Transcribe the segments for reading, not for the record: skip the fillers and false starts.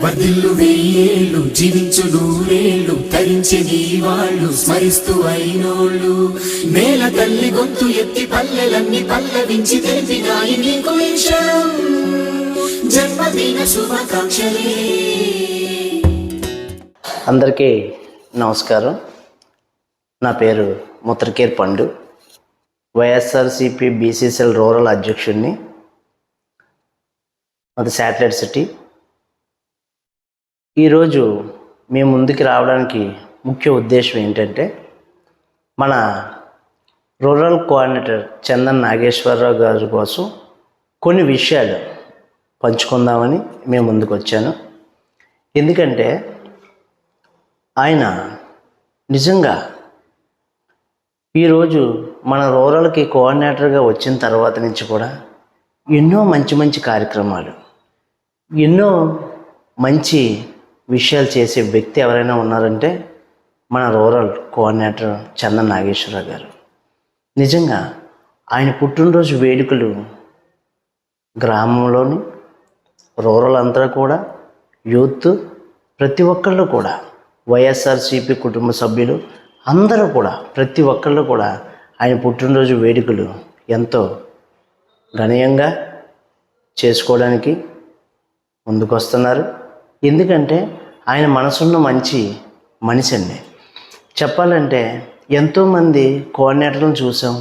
వర్ధిల్లు వెయ్యేళ్ళు జీవించు నూరేళ్ళు తరించే నీ వాళ్ళు స్మరిస్తూ అయినోళ్ళు నేల తల్లి గొంతు ఎత్తి పల్లెలన్నీ పల్లవించి తెలిపినాయి నీకు ఈ క్షణం జన్మదిన శుభాకాంక్షలే. అందరికీ నమస్కారం. నా పేరు ముత్రకేర్ పండు, వైఎస్ఆర్సిపి బీసీసీఎల్ రూరల్ అధ్యక్షుడిని. అది శాటిలైట్ సిటీ. ఈరోజు మేము ముందుకు రావడానికి ముఖ్య ఉద్దేశం ఏంటంటే, మన రూరల్ కోఆర్డినేటర్ చందన్ నాగేశ్వరరావు గారి కోసం కొన్ని విషయాలు పంచుకుందామని మేము ముందుకు వచ్చాను. ఎందుకంటే ఆయన నిజంగా ఈరోజు మన రూరల్కి కోఆర్డినేటర్గా వచ్చిన తర్వాత నుంచి కూడా ఎన్నో మంచి మంచి కార్యక్రమాలు, ఎన్నో మంచి విషయాలు చేసే వ్యక్తి ఎవరైనా ఉన్నారంటే మన రూరల్ కోఆర్డినేటర్ చందన్ నాగేశ్వరరావు గారు. నిజంగా ఆయన పుట్టినరోజు వేడుకలు గ్రామంలోని రూరల్ అంతా కూడా యూత్ ప్రతి ఒక్కళ్ళు కూడా, వైఎస్ఆర్సిపి కుటుంబ సభ్యులు అందరూ కూడా, ప్రతి ఒక్కళ్ళు కూడా ఆయన పుట్టినరోజు వేడుకలు ఎంతో ఘనీయంగా చేసుకోవడానికి ముందుకు వస్తున్నారు. ఎందుకంటే ఆయన మనసున్న మంచి మనిషి అండి. చెప్పాలంటే ఎంతోమంది కోఆర్డినేటర్లను చూసాం,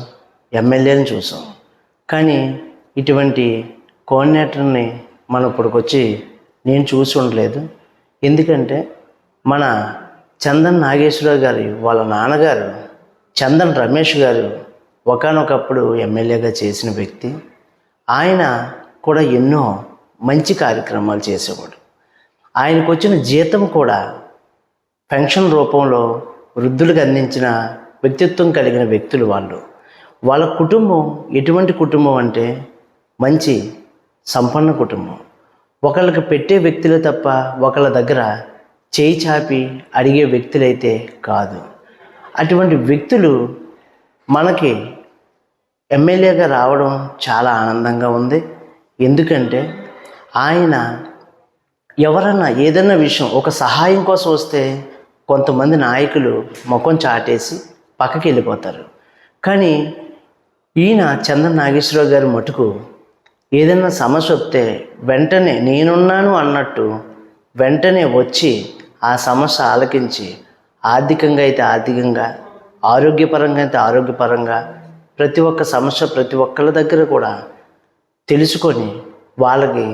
ఎమ్మెల్యేలను చూసాం, కానీ ఇటువంటి కోఆర్డినేటర్ని మనం ఇప్పటికొచ్చి నేను చూసి ఉండలేదు. ఎందుకంటే మన చందన్ నాగేశ్వరరావు గారి వాళ్ళ నాన్నగారు చందన్ రమేష్ గారు ఒకానొకప్పుడు ఎమ్మెల్యేగా చేసిన వ్యక్తి. ఆయన కూడా ఎన్నో మంచి కార్యక్రమాలు చేసేవాడు. ఆయనకు వచ్చిన జీతం కూడా పెన్షన్ రూపంలో వృద్ధులకు అందించిన వ్యక్తిత్వం కలిగిన వ్యక్తులు వాళ్ళు. వాళ్ళ కుటుంబం ఎటువంటి కుటుంబం అంటే మంచి సంపన్న కుటుంబం. ఒకళ్ళకి పెట్టే వ్యక్తులు తప్ప ఒకళ్ళ దగ్గర చేయి చాపి అడిగే వ్యక్తులైతే కాదు. అటువంటి వ్యక్తులు మనకి ఎమ్మెల్యేగా రావడం చాలా ఆనందంగా ఉంది. ఎందుకంటే ఆయన ఎవరన్నా ఏదైనా విషయం ఒక సహాయం కోసం వస్తే కొంతమంది నాయకులు ముఖం చాటేసి పక్కకి వెళ్ళిపోతారు. కానీ ఈయన చందన్ నాగేశ్వరరావు గారి మటుకు ఏదైనా సమస్య వస్తే వెంటనే నేనున్నాను అన్నట్టు వెంటనే వచ్చి ఆ సమస్య ఆలకించి, ఆర్థికంగా అయితే ఆర్థికంగా, ఆరోగ్యపరంగా అయితే ఆరోగ్యపరంగా ప్రతి ఒక్క సమస్య ప్రతి ఒక్కళ్ళ దగ్గర కూడా తెలుసుకొని వాళ్ళకి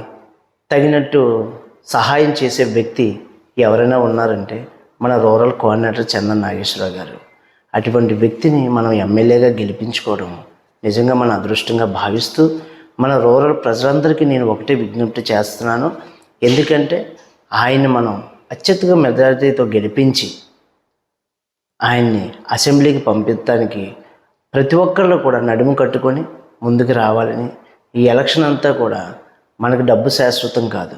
తగినట్టు సహాయం చేసే వ్యక్తి ఎవరైనా ఉన్నారంటే మన రూరల్ కోఆర్డినేటర్ చందన్ నాగేశ్వరరావు గారు. అటువంటి వ్యక్తిని మనం ఎమ్మెల్యేగా గెలిపించుకోవడం నిజంగా మన అదృష్టంగా భావిస్తూ మన రూరల్ ప్రజలందరికీ నేను ఒకటే విజ్ఞప్తి చేస్తున్నాను. ఎందుకంటే ఆయన్ని మనం అత్యధిక మెజారిటీతో గెలిపించి ఆయన్ని అసెంబ్లీకి పంపించడానికి ప్రతి ఒక్కళ్ళు కూడా నడుము కట్టుకొని ముందుకు రావాలని. ఈ ఎలక్షన్ అంతా కూడా మనకు డబ్బు శాశ్వతం కాదు,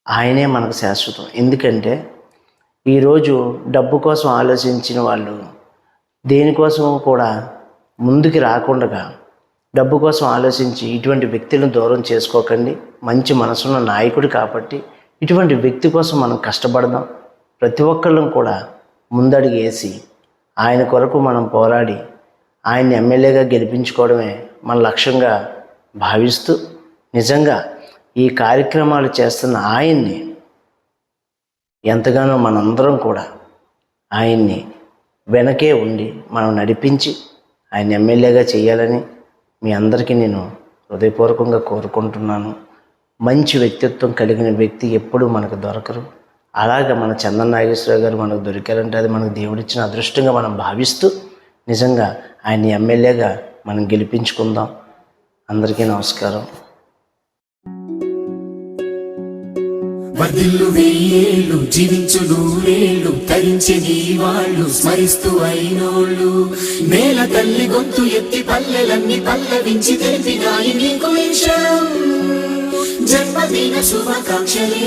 ఆయనే మనకు శాశ్వతం. ఎందుకంటే ఈరోజు డబ్బు కోసం ఆలోచించిన వాళ్ళు దేనికోసం కూడా ముందుకు రాకుండా డబ్బు కోసం ఆలోచించి ఇటువంటి వ్యక్తులను దూరం చేసుకోకండి. మంచి మనసున్న నాయకుడు కాబట్టి ఇటువంటి వ్యక్తి కోసం మనం కష్టపడదాం. ప్రతి ఒక్కళ్ళం కూడా ముందడుగు వేసి ఆయన కొరకు మనం పోరాడి ఆయన్ని ఎమ్మెల్యేగా గెలిపించుకోవడమే మన లక్ష్యంగా భావిస్తూ, నిజంగా ఈ కార్యక్రమాలు చేస్తున్న ఆయన్ని ఎంతగానో మనందరం కూడా ఆయన్ని వెనకే ఉండి మనం నడిపించి ఆయన ఎమ్మెల్యేగా చేయాలని మీ అందరికీ నేను హృదయపూర్వకంగా కోరుకుంటున్నాను. మంచి వ్యక్తిత్వం కలిగిన వ్యక్తి ఎప్పుడూ మనకు దొరకరు. అలాగే మన చందన్ నాగేశ్వరరావు గారు మనకు దొరికారంటే అది మనకు దేవుడిచ్చిన అదృష్టంగా మనం భావిస్తూ నిజంగా ఆయన్ని ఎమ్మెల్యేగా మనం గెలిపించుకుందాం. అందరికీ నమస్కారం. వర్ధిల్లు వెయ్యేళ్ళు జీవించు నూరేళ్ళు తరించే నీ వాళ్ళు స్మరిస్తూ అయినోళ్ళు నేల తల్లి గొంతు ఎత్తి పల్లెలన్నీ పల్లవించి తెలిపినాయి నీకు ఈ క్షణం జన్మదిన శుభాకాంక్షలే.